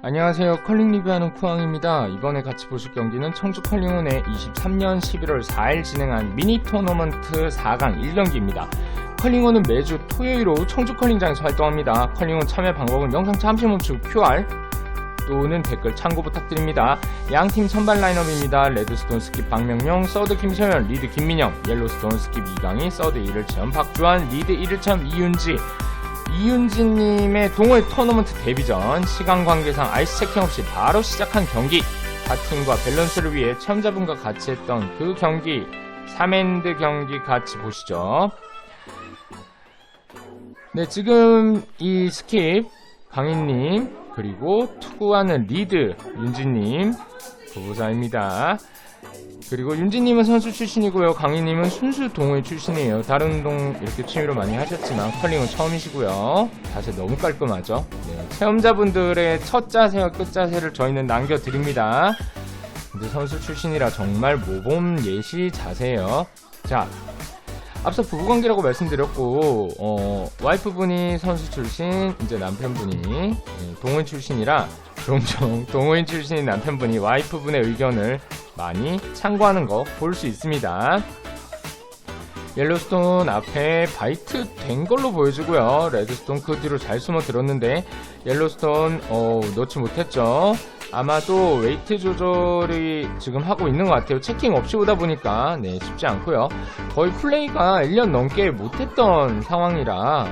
안녕하세요. 컬링 리뷰하는 쿠왕입니다. 이번에 같이 보실 경기는 청주 컬링원의 23년 11월 4일 진행한 미니 토너먼트 4강 1경기입니다. 컬링원은 매주 토요일 오후 청주 컬링장에서 활동합니다. 컬링원 참여 방법은 영상 잠시 멈추고 QR 또는 댓글 참고 부탁드립니다. 양팀 선발 라인업입니다. 레드스톤 스킵 박명용, 서드 김서현, 리드 김민영, 옐로스톤 스킵 이강희, 서드 1일참 박주환, 리드 1일참 이윤지님의 동호회 토너먼트 데뷔전, 시간 관계상 아이스 체킹 없이 바로 시작한 경기, 파팅과 밸런스를 위해 체험자분과 같이 했던 그 경기, 3엔드 경기 같이 보시죠. 네, 지금 이 스킵 강희님 그리고 투구하는 리드 윤지님 부부자입니다. 그리고 윤지님은 선수 출신이고요. 강희님은 순수 동호회 출신이에요. 다른 운동 이렇게 취미로 많이 하셨지만 컬링은 처음이시고요. 자세 너무 깔끔하죠. 네, 체험자분들의 첫 자세와 끝 자세를 저희는 남겨드립니다. 근데 선수 출신이라 정말 모범 예시 자세예요. 자, 앞서 부부관계라고 말씀드렸고 와이프분이 선수 출신, 이제 남편분이 동호인 출신이라 종종 동호인 출신인 남편분이 와이프분의 의견을 많이 참고하는 거 볼 수 있습니다. 옐로스톤 앞에 바이트 된 걸로 보여주고요. 레드스톤 그 뒤로 잘 숨어 들었는데 옐로스톤 넣지 못했죠. 아마도 웨이트 조절이 지금 하고 있는 것 같아요. 체킹 없이 오다 보니까 쉽지 않고요. 거의 플레이가 1년 넘게 못했던 상황이라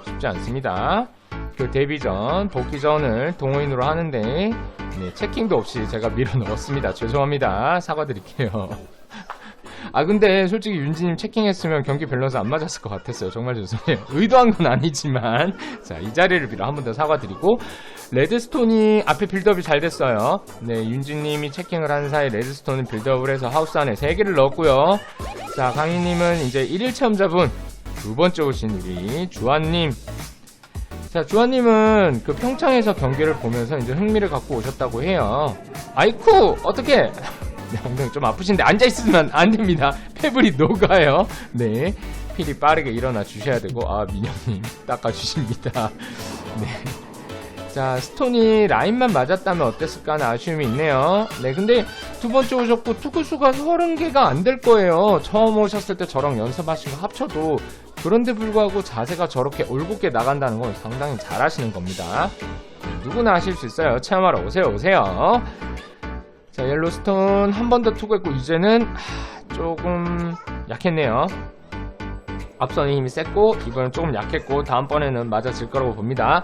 쉽지 않습니다. 그 데뷔전, 복귀전을 동호인으로 하는데 체킹도 없이 제가 밀어 넣었습니다. 죄송합니다. 사과드릴게요. 아, 근데 솔직히 윤지님 체킹했으면 경기 밸런스 안 맞았을 것 같았어요. 정말 죄송해요. 의도한 건 아니지만 자, 이 자리를 빌어 한 번 더 사과드리고, 레드스톤이 앞에 빌드업이 잘 됐어요. 네, 윤지님이 체킹을 한 사이 레드스톤은 빌드업을 해서 하우스 안에 3개를 넣었고요. 자, 강희님은 이제 1일 체험자분 두 번째 오신 우리 주환님. 자, 주환님은 그 평창에서 경기를 보면서 이제 흥미를 갖고 오셨다고 해요. 아이쿠, 어떡해! 네, 엉덩이 좀 아프신데 앉아있으면 안됩니다. 패블이 녹아요. 네, 필히 빠르게 일어나 주셔야 되고, 아, 민영님 닦아주십니다. 네. 자, 스톤이 라인만 맞았다면 어땠을까 하는 아쉬움이 있네요. 네, 근데 두 번째 오셨고 투구수가 30개가 안 될 거예요. 처음 오셨을 때 저랑 연습하신 거 합쳐도. 그런데 불구하고 자세가 저렇게 올곧게 나간다는 건 상당히 잘하시는 겁니다. 누구나 하실 수 있어요. 체험하러 오세요. 자, 옐로스톤 한 번 더 투구했고 이제는 조금 약했네요. 앞선의 힘이 셌고 이번엔 조금 약했고 다음번에는 맞아질 거라고 봅니다.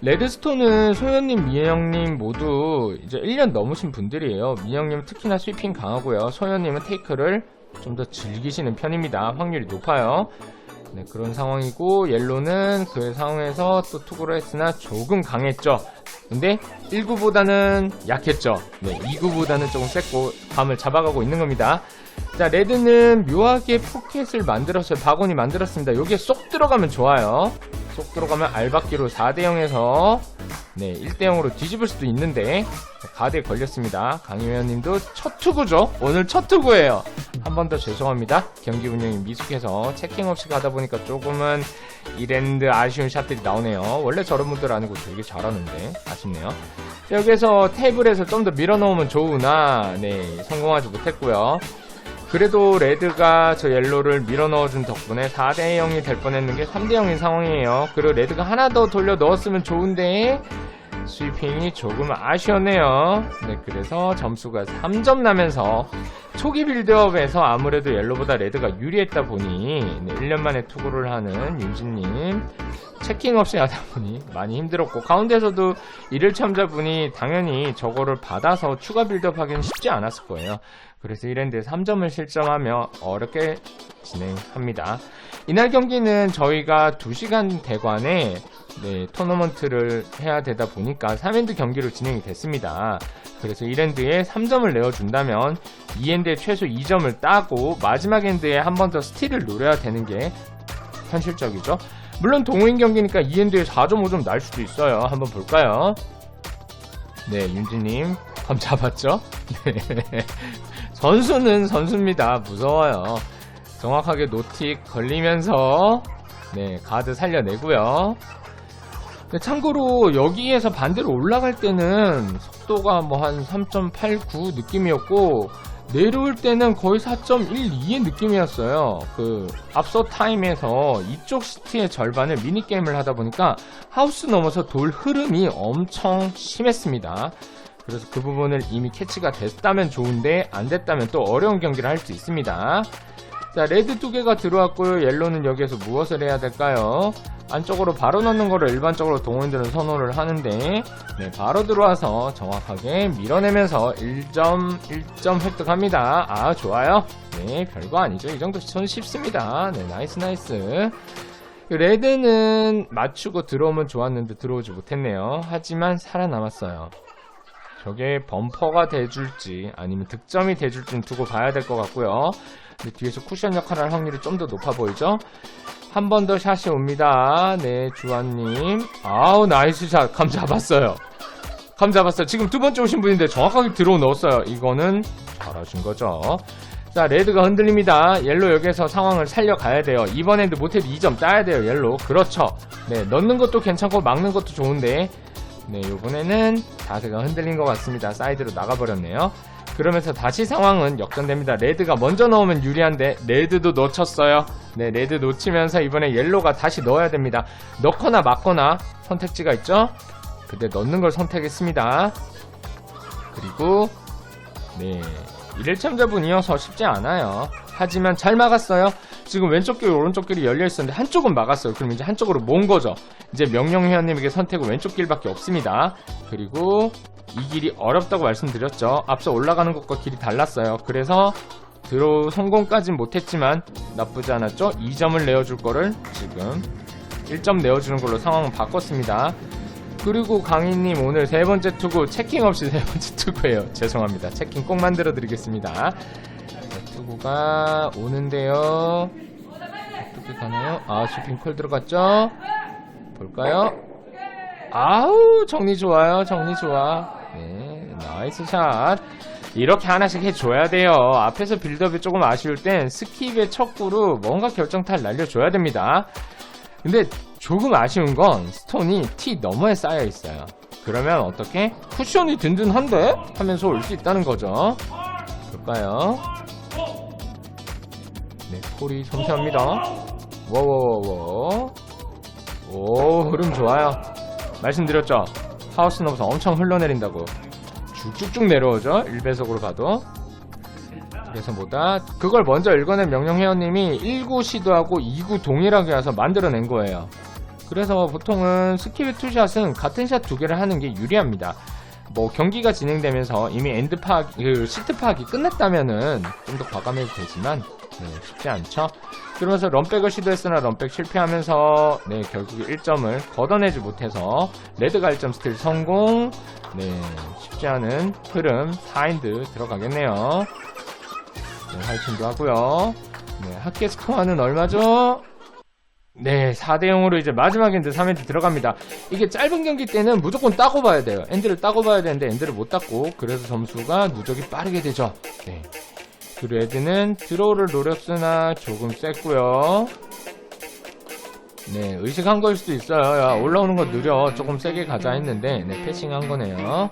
레드스톤은 소연님, 민영님 모두 이제 1년 넘으신 분들이에요. 민영님은 특히나 스위핑 강하고요. 소연님은 테이크를 좀 더 즐기시는 편입니다. 확률이 높아요. 네, 그런 상황이고, 옐로는 그 상황에서 또 투구를 했으나 조금 강했죠. 근데 1구보다는 약했죠. 네, 2구보다는 조금 셌고 감을 잡아가고 있는 겁니다. 자, 레드는 묘하게 포켓을 만들었어요. 바구니 만들었습니다. 여기에 쏙 들어가면 좋아요. 쏙 들어가면 알박기로 4대0에서 1대0으로 뒤집을 수도 있는데 가드에 걸렸습니다. 강희회원님도 첫 투구죠. 오늘 첫 투구예요. 한 번 더 죄송합니다. 경기 운영이 미숙해서 체킹 없이 가다 보니까 조금은 이랜드 아쉬운 샷들이 나오네요. 원래 저런 분들 아니고 되게 잘하는데 아쉽네요. 여기서 테이블에서 좀 더 밀어넣으면 좋으나 성공하지 못했고요. 그래도 레드가 저 옐로를 밀어넣어준 덕분에 4대0이 될 뻔했는 게 3대0인 상황이에요. 그리고 레드가 하나 더 돌려 넣었으면 좋은데 스위핑이 조금 아쉬웠네요. 네, 그래서 점수가 3점 나면서 초기 빌드업에서 아무래도 옐로보다 레드가 유리했다 보니 1년 만에 투구를 하는 윤진님 체킹 없이 하다 보니 많이 힘들었고, 가운데서도 1일 참자분이 당연히 저거를 받아서 추가 빌드업 하기는 쉽지 않았을 거예요. 그래서 1엔드에 3점을 실점하며 어렵게 진행합니다. 이날 경기는 저희가 2시간 대관에 토너먼트를 해야 되다 보니까 3엔드 경기로 진행이 됐습니다. 그래서 1엔드에 3점을 내어준다면 2엔드에 최소 2점을 따고 마지막 엔드에 한 번 더 스틸을 노려야 되는 게 현실적이죠. 물론 동호인 경기니까 2엔드에 4점, 5점 날 수도 있어요. 한번 볼까요? 네, 윤지님 감 잡았죠? 네. 선수는 선수입니다. 무서워요. 정확하게 노틱 걸리면서 가드 살려내고요. 참고로 여기에서 반대로 올라갈 때는 속도가 뭐 한 3.89 느낌이었고 내려올 때는 거의 4.12의 느낌이었어요. 그 앞서 타임에서 이쪽 시트의 절반을 미니게임을 하다 보니까 하우스 넘어서 돌 흐름이 엄청 심했습니다. 그래서 그 부분을 이미 캐치가 됐다면 좋은데 안 됐다면 또 어려운 경기를 할 수 있습니다. 자, 레드 2개가 들어왔고요. 옐로는 여기에서 무엇을 해야 될까요? 안쪽으로 바로 넣는 거를 일반적으로 동호인들은 선호를 하는데 네, 바로 들어와서 정확하게 밀어내면서 1점 획득합니다. 아, 좋아요. 네, 별거 아니죠. 이 정도 손 쉽습니다. 네, 나이스. 레드는 맞추고 들어오면 좋았는데 들어오지 못했네요. 하지만 살아남았어요. 저게 범퍼가 돼줄지 아니면 득점이 돼줄지는 두고 봐야 될 것 같고요. 근데 뒤에서 쿠션 역할을 할 확률이 좀 더 높아 보이죠? 한 번 더 샷이 옵니다. 네, 주환님. 아우, 나이스 샷. 감 잡았어요. 지금 두 번째 오신 분인데 정확하게 들어 넣었어요. 이거는 잘하신 거죠. 자, 레드가 흔들립니다. 옐로 여기에서 상황을 살려가야 돼요. 이번에도 못해도 2점 따야 돼요, 옐로. 그렇죠. 네, 넣는 것도 괜찮고 막는 것도 좋은데 네, 요번에는 자세가 흔들린 것 같습니다. 사이드로 나가버렸네요. 그러면서 다시 상황은 역전됩니다. 레드가 먼저 넣으면 유리한데 레드도 놓쳤어요. 네, 레드 놓치면서 이번에 옐로가 다시 넣어야 됩니다. 넣거나 맞거나 선택지가 있죠? 근데 넣는 걸 선택했습니다. 그리고 네, 1점자분이어서 쉽지 않아요. 하지만 잘 막았어요. 지금 왼쪽 길 오른쪽 길이 열려있었는데 한쪽은 막았어요. 그럼 이제 한쪽으로 모은 거죠. 이제 명령회원님에게 선택은 왼쪽 길밖에 없습니다. 그리고 이 길이 어렵다고 말씀드렸죠. 앞서 올라가는 것과 길이 달랐어요. 그래서 드로우 성공까진 못했지만 나쁘지 않았죠. 2점을 내어줄 거를 지금 1점 내어주는 걸로 상황을 바꿨습니다. 그리고 강희님 오늘 세 번째 투구 체킹 없이 세 번째 투구예요. 죄송합니다. 체킹 꼭 만들어 드리겠습니다. 자, 투구가 오는데요. 어떻게 가나요? 아, 슈핑 콜 들어갔죠? 볼까요? 아우, 정리 좋아요. 정리 좋아. 네, 나이스 샷. 이렇게 하나씩 해줘야 돼요. 앞에서 빌드업이 조금 아쉬울 땐 스킵의 척구로 뭔가 결정타를 날려줘야 됩니다. 근데 조금 아쉬운 건 스톤이 티 너머에 쌓여 있어요. 그러면 어떻게? 쿠션이 든든한데? 하면서 올 수 있다는 거죠. 볼까요? 네, 콜이 섬세합니다. 워워워워. 오, 흐름 좋아요. 말씀드렸죠? 하우스 넘어서 엄청 흘러내린다고. 쭉쭉쭉 내려오죠? 1배속으로 가도. 그래서 뭐다? 그걸 먼저 읽어낸 명령회원님이 1구 시도하고 2구 동일하게 와서 만들어낸 거예요. 그래서 보통은 스킵의 투샷은 같은 샷 두 개를 하는 게 유리합니다. 뭐 경기가 진행되면서 이미 엔드 파악, 시트 파악이 끝났다면은 좀 더 과감해도 되지만 네, 쉽지 않죠. 그러면서 런백을 시도했으나 런백 실패하면서 네, 결국에 1점을 걷어내지 못해서 레드가 1점 스틸 성공. 네, 쉽지 않은 흐름 4인드 들어가겠네요. 네, 화이팅도 하고요. 네, 합계 스코어는 얼마죠? 네, 4대0으로 이제 마지막 엔드 3엔드 들어갑니다. 이게 짧은 경기 때는 무조건 따고 봐야 돼요. 엔드를 따고 봐야 되는데 엔드를 못 땄고 그래서 점수가 누적이 빠르게 되죠. 네. 그 레드는 드로우를 노렸으나 조금 셌고요. 네, 의식한 걸 수도 있어요. 야, 올라오는 거 느려. 조금 세게 가자 했는데 네, 패싱한 거네요.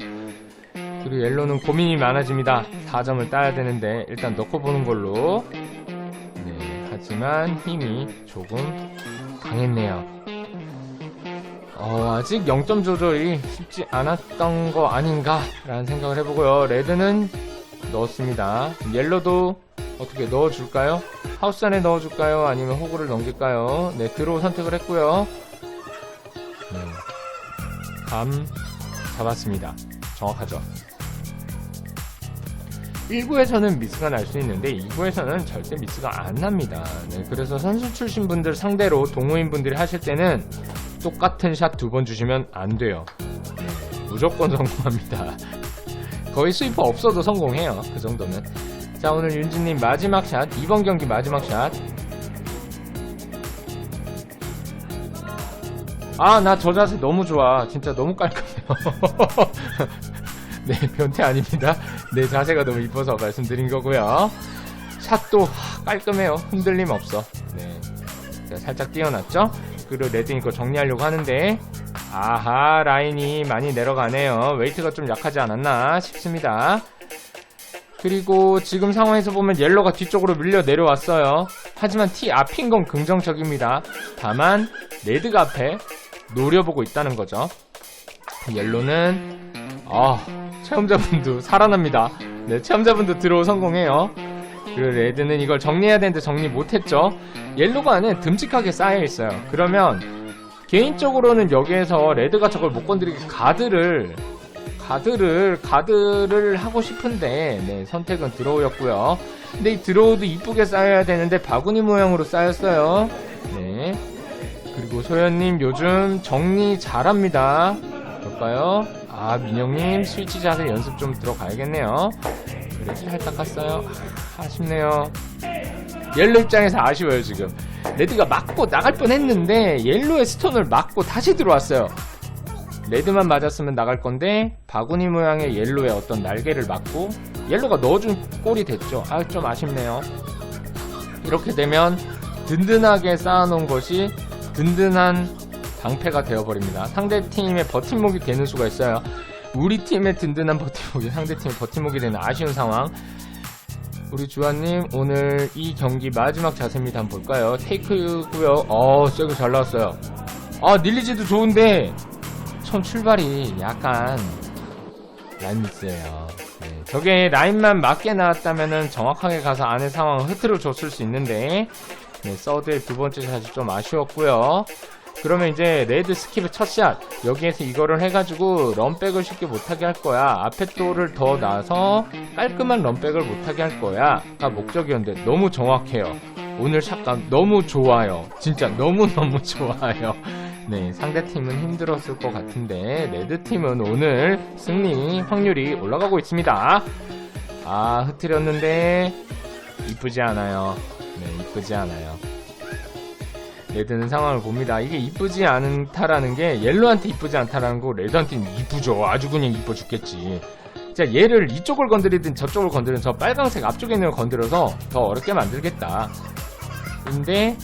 그리고 옐로는 고민이 많아집니다. 4점을 따야 되는데 일단 넣고 보는 걸로. 네, 하지만 힘이 조금 강했네요. 아직 0점 조절이 쉽지 않았던 거 아닌가 라는 생각을 해보고요. 레드는 넣었습니다. 옐로도 어떻게 넣어줄까요? 하우스 안에 넣어줄까요? 아니면 호구를 넘길까요? 네, 드로우 선택을 했고요. 네, 감 잡았습니다. 정확하죠? 1구에서는 미스가 날 수 있는데 2구에서는 절대 미스가 안 납니다. 네, 그래서 선수 출신 분들 상대로 동호인 분들이 하실 때는 똑같은 샷 2번 주시면 안 돼요. 네, 무조건 성공합니다. 거의 스위퍼 없어도 성공해요. 그 정도는. 자, 오늘 윤지님 마지막 샷, 이번 경기 마지막 샷. 아, 나 저 자세 너무 좋아. 진짜 너무 깔끔해요. 네, 변태 아닙니다. 네, 자세가 너무 이뻐서 말씀드린 거고요. 샷도 깔끔해요. 흔들림 없어. 네, 자, 살짝 띄어놨죠? 그리고 레드 이거 정리하려고 하는데 아하, 라인이 많이 내려가네요. 웨이트가 좀 약하지 않았나 싶습니다. 그리고 지금 상황에서 보면 옐로가 뒤쪽으로 밀려 내려왔어요. 하지만 T 앞인 건 긍정적입니다. 다만 레드가 앞에 노려보고 있다는 거죠. 옐로는 체험자분도 살아납니다. 네, 체험자분도 들어오 성공해요. 그리고 레드는 이걸 정리해야 되는데 정리 못했죠. 옐로가 안에 듬직하게 쌓여있어요. 그러면 개인적으로는 여기에서 레드가 저걸 못 건드리게 가드를 하고 싶은데, 네, 선택은 드로우였고요. 근데 이 드로우도 이쁘게 쌓여야 되는데 바구니 모양으로 쌓였어요. 네. 그리고 소연님 요즘 정리 잘합니다. 볼까요? 민영님 스위치 자세 연습 좀 들어가야겠네요. 그래, 잘 닦았어요. 아쉽네요. 옐로 입장에서 아쉬워요. 지금 레드가 맞고 나갈 뻔했는데 옐로의 스톤을 맞고 다시 들어왔어요. 레드만 맞았으면 나갈 건데 바구니 모양의 옐로의 어떤 날개를 맞고 옐로가 넣어준 꼴이 됐죠. 좀 아쉽네요. 이렇게 되면 든든하게 쌓아놓은 것이 든든한 방패가 되어버립니다. 상대팀의 버팀목이 되는 수가 있어요. 우리 팀의 든든한 버팀목이 상대팀의 버팀목이 되는 아쉬운 상황. 우리 주아님, 오늘 이 경기 마지막 자세입니다. 한번 볼까요? 테이크고요. 쎄고 잘 나왔어요. 닐리지도 좋은데 처음 출발이 약간 라인미스예요. 네, 저게 라인만 맞게 나왔다면은 정확하게 가서 안의 상황을 흐트러 줬을 수 있는데, 네, 서드의 두 번째 샷이 좀 아쉬웠고요. 그러면 이제 레드 스킵의 첫 샷, 여기에서 이거를 해가지고 런백을 쉽게 못하게 할 거야. 앞에 돌을 더 놔서 깔끔한 런백을 못하게 할 거야 가 목적이었는데 너무 정확해요. 오늘 샷감 너무 좋아요. 진짜 너무너무 좋아요. 네, 상대팀은 힘들었을 것 같은데 레드팀은 오늘 승리 확률이 올라가고 있습니다. 흐트렸는데 이쁘지 않아요. 네, 이쁘지 않아요. 레드는 상황을 봅니다. 이게 이쁘지 않다라는 게 옐로한테 이쁘지 않다라는 거, 레드한테는 이쁘죠. 아주 그냥 이뻐 죽겠지. 자, 얘를 이쪽을 건드리든 저쪽을 건드리든 저 빨강색 앞쪽에 있는 걸 건드려서 더 어렵게 만들겠다. 근데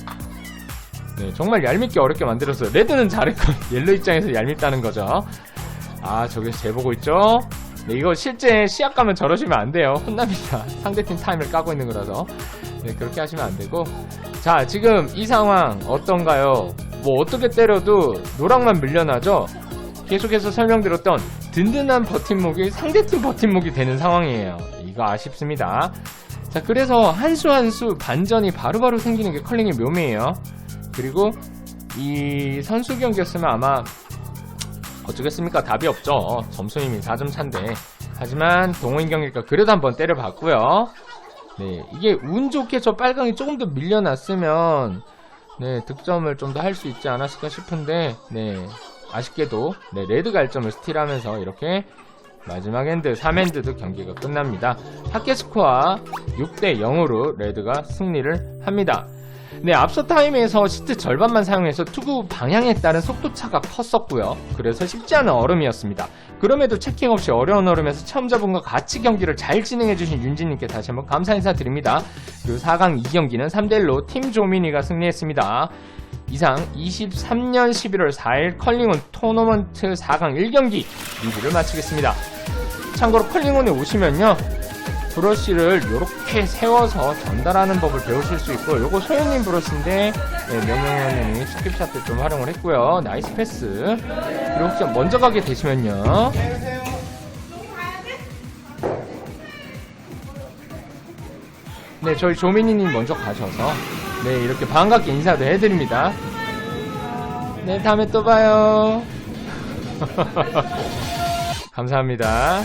네, 정말 얄밉게 어렵게 만들었어요. 레드는 잘했고 옐로 입장에서 얄밉다는 거죠. 저기서 재보고 있죠. 네, 이거 실제 시합 가면 저러시면 안 돼요. 혼납니다. 상대팀 타임을 까고 있는 거라서. 네, 그렇게 하시면 안 되고. 자, 지금 이 상황 어떤가요? 뭐 어떻게 때려도 노랑만 밀려나죠? 계속해서 설명드렸던 든든한 버팀목이 상대팀 버팀목이 되는 상황이에요. 이거 아쉽습니다. 자, 그래서 한 수 한 수 반전이 바로바로 생기는 게 컬링의 묘미예요. 그리고 이 선수 경기였으면 아마 어쩌겠습니까? 답이 없죠. 점수 이미 4점 차인데. 하지만 동호인 경기니까 그래도 한번 때려봤고요. 네, 이게 운 좋게 저 빨강이 조금 더 밀려났으면 네, 득점을 좀 더 할 수 있지 않았을까 싶은데, 네, 아쉽게도 네, 레드가 1점을 스틸하면서 이렇게 마지막 엔드 3엔드도 경기가 끝납니다. 합계 스코어 6대 0으로 레드가 승리를 합니다. 네, 앞서 타임에서 시트 절반만 사용해서 투구 방향에 따른 속도차가 컸었고요. 그래서 쉽지 않은 얼음이었습니다. 그럼에도 체킹 없이 어려운 얼음에서 체험자분과 같이 경기를 잘 진행해주신 윤진님께 다시 한번 감사 인사드립니다. 그리고 4강 2경기는 3대1로 팀 조미니가 승리했습니다. 이상 23년 11월 4일 컬링온 토너먼트 4강 1경기 리뷰를 마치겠습니다. 참고로 컬링온에 오시면요, 브러쉬를 이렇게 세워서 전달하는 법을 배우실 수 있고, 요거 소연님 브러쉬인데 네, 명령형님이 스킵샷 때 좀 활용을 했고요. 나이스 패스. 그리고 혹시 먼저 가게 되시면요, 네, 저희 조민이님 먼저 가셔서 네, 이렇게 반갑게 인사도 해드립니다. 네, 다음에 또 봐요. 감사합니다.